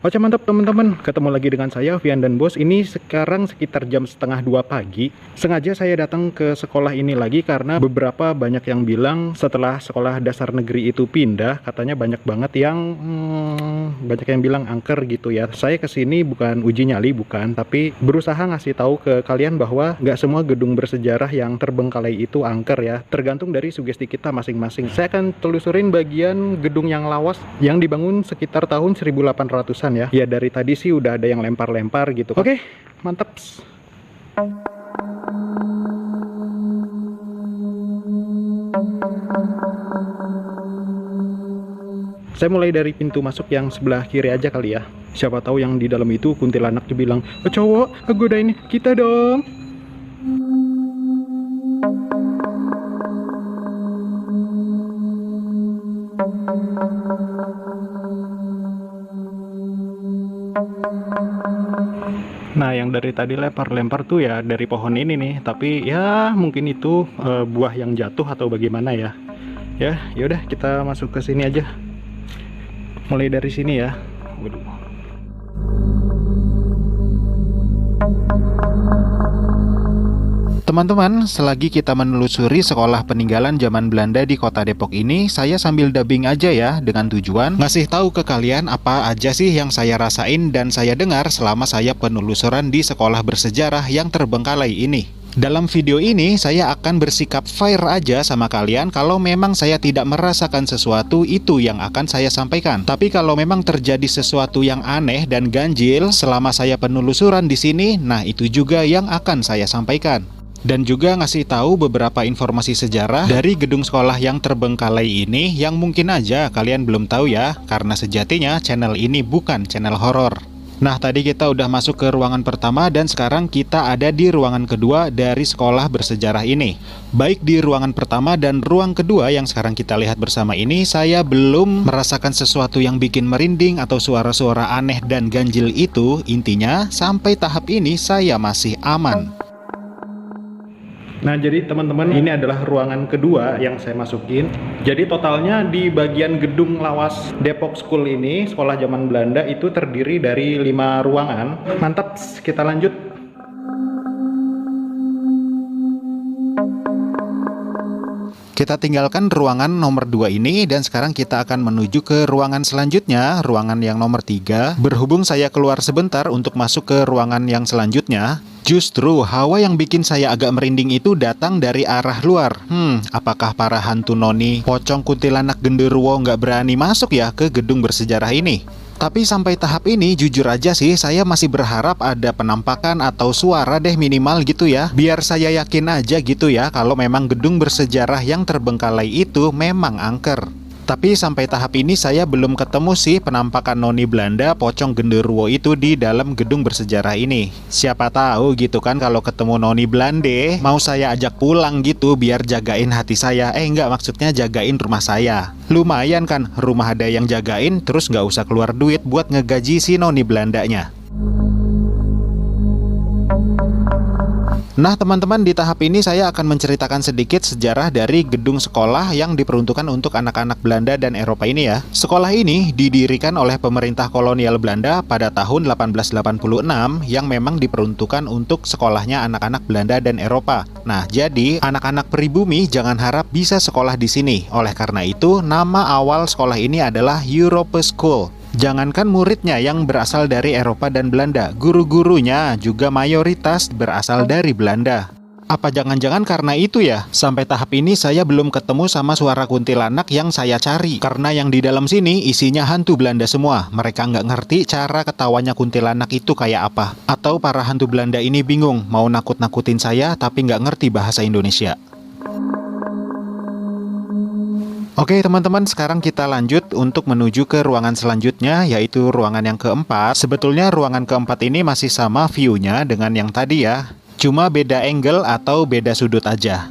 Oke mantap teman-teman, ketemu lagi dengan saya Vian dan Bos. Ini sekarang sekitar jam setengah 2 pagi. Sengaja saya datang ke sekolah ini lagi karena beberapa banyak yang bilang setelah sekolah dasar negeri itu pindah, katanya banyak banget yang banyak yang bilang angker gitu ya. Saya kesini bukan uji nyali, bukan, tapi berusaha ngasih tahu ke kalian bahwa nggak semua gedung bersejarah yang terbengkalai itu angker ya. Tergantung dari sugesti kita masing-masing. Saya akan telusurin bagian gedung yang lawas yang dibangun sekitar tahun 1800-an ya. Ya dari tadi sih udah ada yang lempar-lempar gitu. Oke, mantap. Saya mulai dari pintu masuk yang sebelah kiri aja kali ya. Siapa tahu yang di dalam itu kuntilanak dibilang, cowok, godain kita dong. Nah, yang dari tadi lempar-lempar tuh ya dari pohon ini nih, tapi ya mungkin itu buah yang jatuh atau bagaimana ya. Ya, yaudah kita masuk ke sini aja. Mulai dari sini ya. Waduh. Teman-teman, selagi kita menelusuri sekolah peninggalan zaman Belanda di kota Depok ini, saya sambil dubbing aja ya, dengan tujuan ngasih tahu ke kalian apa aja sih yang saya rasain dan saya dengar selama saya penelusuran di sekolah bersejarah yang terbengkalai ini. Dalam video ini, saya akan bersikap fair aja sama kalian kalau memang saya tidak merasakan sesuatu itu yang akan saya sampaikan. Tapi kalau memang terjadi sesuatu yang aneh dan ganjil selama saya penelusuran di sini, nah itu juga yang akan saya sampaikan. Dan juga ngasih tahu beberapa informasi sejarah dari gedung sekolah yang terbengkalai ini yang mungkin aja kalian belum tahu ya, karena sejatinya channel ini bukan channel horor. Nah, tadi kita udah masuk ke ruangan pertama dan sekarang kita ada di ruangan kedua dari sekolah bersejarah ini. Baik di ruangan pertama dan ruang kedua yang sekarang kita lihat bersama ini, saya belum merasakan sesuatu yang bikin merinding atau suara-suara aneh dan ganjil itu. Intinya, sampai tahap ini saya masih aman. Nah, jadi teman-teman, ini adalah ruangan kedua yang saya masukin. Jadi totalnya di bagian gedung lawas Depok School ini, sekolah zaman Belanda, itu terdiri dari 5 ruangan. Mantap, kita lanjut. Kita tinggalkan ruangan nomor 2 ini dan sekarang kita akan menuju ke ruangan selanjutnya, ruangan yang nomor 3. Berhubung saya keluar sebentar untuk masuk ke ruangan yang selanjutnya, justru hawa yang bikin saya agak merinding itu datang dari arah luar. Apakah para hantu noni, pocong, kuntilanak, genderuwo nggak berani masuk ya ke gedung bersejarah ini? Tapi sampai tahap ini jujur aja sih saya masih berharap ada penampakan atau suara deh minimal gitu ya. Biar saya yakin aja gitu ya kalau memang gedung bersejarah yang terbengkalai itu memang angker. Tapi sampai tahap ini saya belum ketemu sih penampakan noni Belanda, pocong, genderuwo itu di dalam gedung bersejarah ini. Siapa tahu gitu kan kalau ketemu noni Belanda, mau saya ajak pulang gitu biar jagain hati saya. Enggak, maksudnya jagain rumah saya. Lumayan kan rumah ada yang jagain, terus nggak usah keluar duit buat ngegaji si noni Belandanya. Nah teman-teman, di tahap ini saya akan menceritakan sedikit sejarah dari gedung sekolah yang diperuntukkan untuk anak-anak Belanda dan Eropa ini ya. Sekolah ini didirikan oleh pemerintah kolonial Belanda pada tahun 1886 yang memang diperuntukkan untuk sekolahnya anak-anak Belanda dan Eropa. Nah jadi anak-anak pribumi jangan harap bisa sekolah di sini. Oleh karena itu nama awal sekolah ini adalah Europe School. Jangankan muridnya yang berasal dari Eropa dan Belanda, guru-gurunya juga mayoritas berasal dari Belanda. Apa jangan-jangan karena itu ya? Sampai tahap ini saya belum ketemu sama suara kuntilanak yang saya cari. Karena yang di dalam sini isinya hantu Belanda semua. Mereka nggak ngerti cara ketawanya kuntilanak itu kayak apa. Atau para hantu Belanda ini bingung, mau nakut-nakutin saya tapi nggak ngerti bahasa Indonesia. Oke teman-teman, sekarang kita lanjut untuk menuju ke ruangan selanjutnya, yaitu ruangan yang keempat. Sebetulnya ruangan keempat ini masih sama view-nya dengan yang tadi ya, cuma beda angle atau beda sudut aja.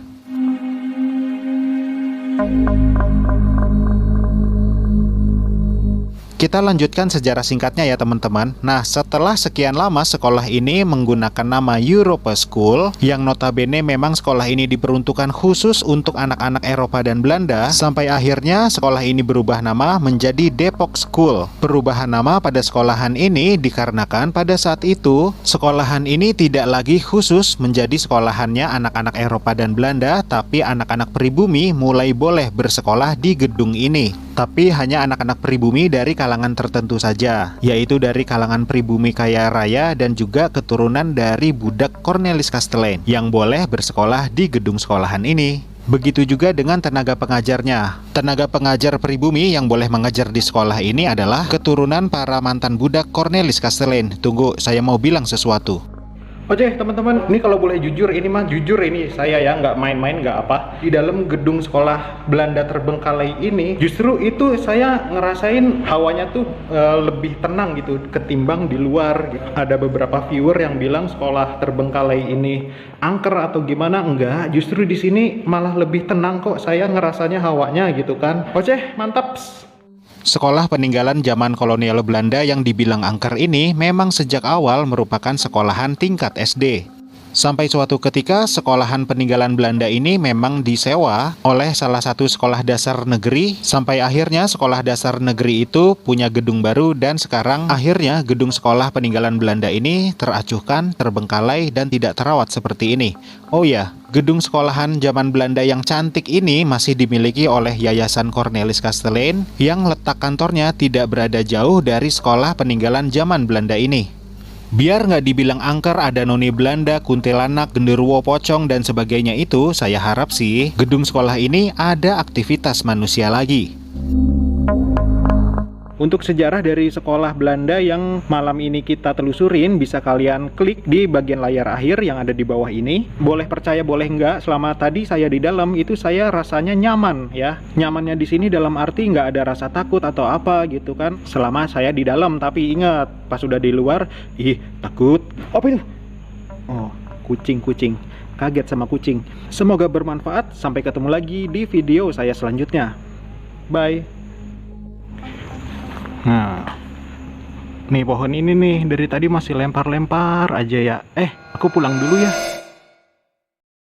Kita lanjutkan sejarah singkatnya ya teman-teman. Nah, setelah sekian lama sekolah ini menggunakan nama Europa School, yang notabene memang sekolah ini diperuntukkan khusus untuk anak-anak Eropa dan Belanda, sampai akhirnya sekolah ini berubah nama menjadi Depok School. Perubahan nama pada sekolahan ini dikarenakan pada saat itu, sekolahan ini tidak lagi khusus menjadi sekolahannya anak-anak Eropa dan Belanda, tapi anak-anak pribumi mulai boleh bersekolah di gedung ini. Tapi hanya anak-anak pribumi dari kalangan tertentu saja, yaitu dari kalangan pribumi kaya raya dan juga keturunan dari budak Cornelis Kastelein yang boleh bersekolah di gedung sekolahan ini. Begitu juga dengan tenaga pengajarnya. Tenaga pengajar pribumi yang boleh mengajar di sekolah ini adalah keturunan para mantan budak Cornelis Kastelein. Tunggu, saya mau bilang sesuatu. Oke teman-teman, ini kalau boleh jujur, ini mah jujur ini saya ya, nggak main-main, nggak apa. Di dalam gedung sekolah Belanda terbengkalai ini, justru itu saya ngerasain hawanya tuh lebih tenang gitu ketimbang di luar. Ada beberapa viewer yang bilang sekolah terbengkalai ini angker atau gimana, enggak. Justru di sini malah lebih tenang kok, saya ngerasanya hawanya gitu kan. Oke, mantap. Sekolah peninggalan zaman kolonial Belanda yang dibilang angker ini memang sejak awal merupakan sekolahan tingkat SD. Sampai suatu ketika sekolahan peninggalan Belanda ini memang disewa oleh salah satu sekolah dasar negeri, sampai akhirnya sekolah dasar negeri itu punya gedung baru dan sekarang akhirnya gedung sekolah peninggalan Belanda ini teracuhkan, terbengkalai dan tidak terawat seperti ini. Oh ya, gedung sekolahan zaman Belanda yang cantik ini masih dimiliki oleh Yayasan Cornelis Kastelein yang letak kantornya tidak berada jauh dari sekolah peninggalan zaman Belanda ini. Biar nggak dibilang angker, ada noni Belanda, kuntilanak, genderuwo, pocong, dan sebagainya itu, saya harap sih gedung sekolah ini ada aktivitas manusia lagi. Untuk sejarah dari sekolah Belanda yang malam ini kita telusurin, bisa kalian klik di bagian layar akhir yang ada di bawah ini. Boleh percaya boleh enggak, selama tadi saya di dalam itu saya rasanya nyaman ya. Nyamannya di sini dalam arti nggak ada rasa takut atau apa gitu kan. Selama saya di dalam, tapi ingat pas sudah di luar, ih takut. Apa itu? Oh, kucing. Kaget sama kucing. Semoga bermanfaat. Sampai ketemu lagi di video saya selanjutnya. Bye. Nah, nih pohon ini nih dari tadi masih lempar-lempar aja ya. Aku pulang dulu ya.